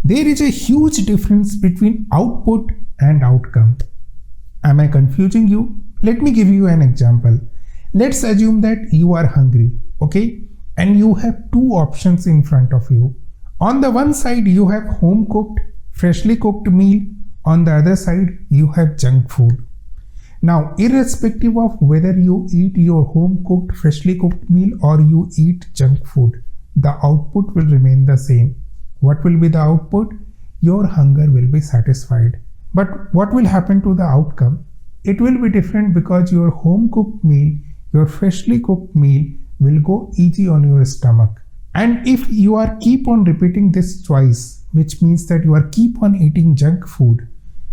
There is a huge difference between output and outcome. Am I confusing you? Let me give you an example. Let's assume that you are hungry, okay? And you have two options in front of you. On the one side, you have home cooked, freshly cooked meal. On the other side, you have junk food. Now, irrespective of whether you eat your home cooked, freshly cooked meal or you eat junk food, the output will remain the same. What will be the output? Your hunger will be satisfied. But what will happen to the outcome? It will be different because your home cooked meal, your freshly cooked meal will go easy on your stomach. And if you are keep on repeating this twice, which means that you are keep on eating junk food,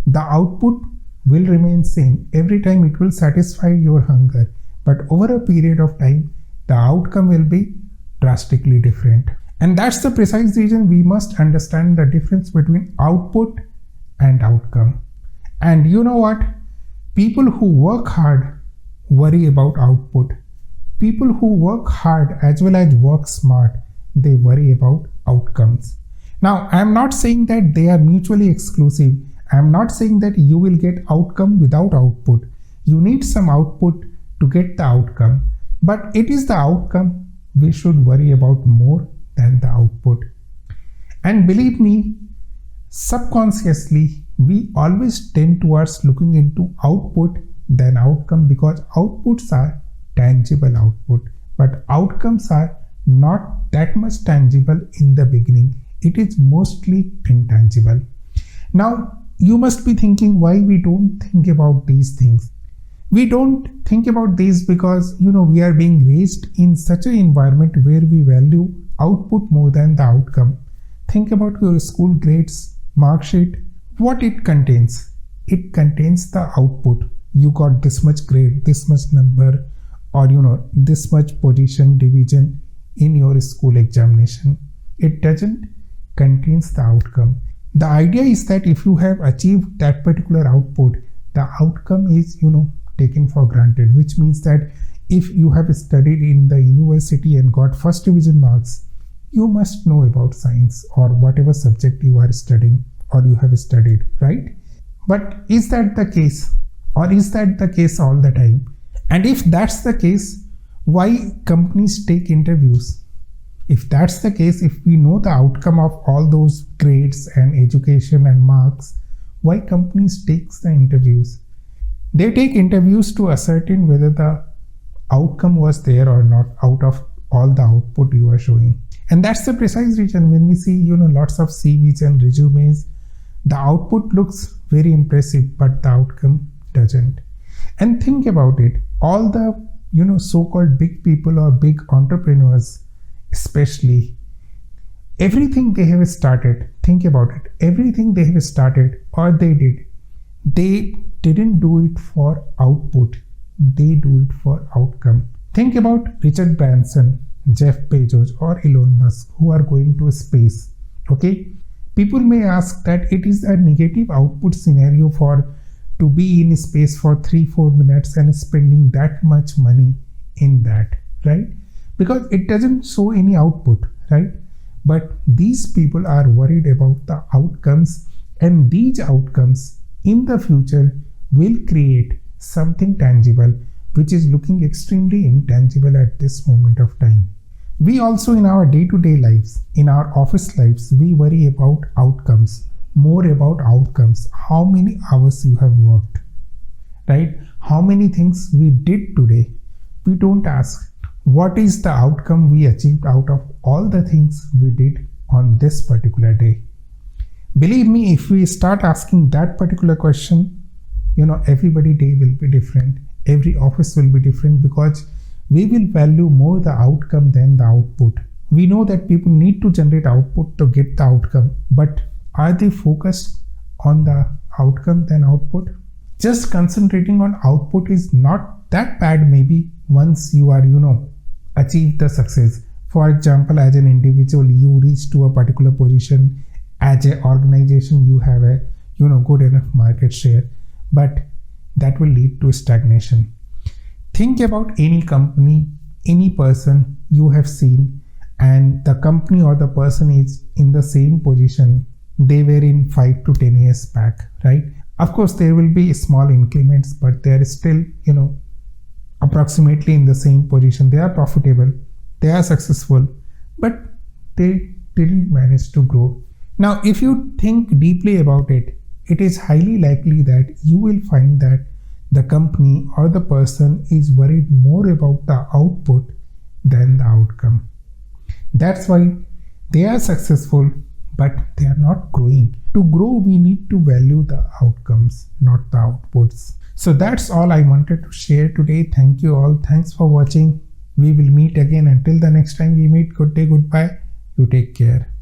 the output will remain same. Every time it will satisfy your hunger, but over a period of time, the outcome will be drastically different. And that's the precise reason we must understand the difference between output and outcome. And you know what? People who work hard worry about output. People who work hard as well as work smart, they worry about outcomes. Now, I am not saying that they are mutually exclusive. I am not saying that you will get outcome without output. You need some output to get the outcome. But it is the outcome we should worry about more than the output. And believe me, subconsciously, we always tend towards looking into output than outcome because outputs are tangible output, but outcomes are not that much tangible in the beginning. It is mostly intangible. Now, you must be thinking why we don't think about these things. We don't think about these because, we are being raised in such an environment where we value output more than the outcome. Think about your school grades, mark sheet, what it contains. It contains the output. You got this much grade, this much number, or this much position division in your school examination. It doesn't contains the outcome. The idea is that if you have achieved that particular output, the outcome is, taken for granted, which means that if you have studied in the university and got first division marks, you must know about science or whatever subject you are studying or you have studied, right? But is that the case? Or is that the case all the time? And if that's the case, why companies take interviews? If that's the case, if we know the outcome of all those grades and education and marks, why companies takes the interviews? They take interviews to ascertain whether the outcome was there or not out of all the output you are showing. And that's the precise reason when we see, lots of CVs and resumes, the output looks very impressive, but the outcome doesn't. And think about it, all the, so-called big people or big entrepreneurs, especially, everything they have started, think about it, everything they have started or they didn't do it for output, they do it for outcome. Think about Richard Branson, Jeff Bezos or Elon Musk who are going to space, okay? People may ask that it is a negative output scenario to be in space for 3-4 minutes and spending that much money in that, right? Because it doesn't show any output, right? But these people are worried about the outcomes, and these outcomes in the future will create something tangible which is looking extremely intangible at this moment of time. We also in our day-to-day lives, in our office lives, we worry about outcomes, more about outcomes. How many hours you have worked, right? How many things we did today. We don't ask what is the outcome we achieved out of all the things we did on this particular day. Believe me, if we start asking that particular question, everybody day will be different. Every office will be different because we will value more the outcome than the output. We know that people need to generate output to get the outcome, but are they focused on the outcome than output? Just concentrating on output is not that bad maybe once you are, achieve the success. For example, as an individual, you reach to a particular position. As an organization, you have a, good enough market share, but that will lead to stagnation. Think about any company, any person you have seen, and the company or the person is in the same position they were in 5 to 10 years back, right? Of course, there will be small increments, but they are still, approximately in the same position. They are profitable, they are successful, but they didn't manage to grow. Now, if you think deeply about it, it is highly likely that you will find that the company or the person is worried more about the output than the outcome. That's why they are successful, but they are not growing. To grow, we need to value the outcomes, not the outputs. So that's all I wanted to share today. Thank you all. Thanks for watching. We will meet again. Until the next time we meet, good day, goodbye. You take care.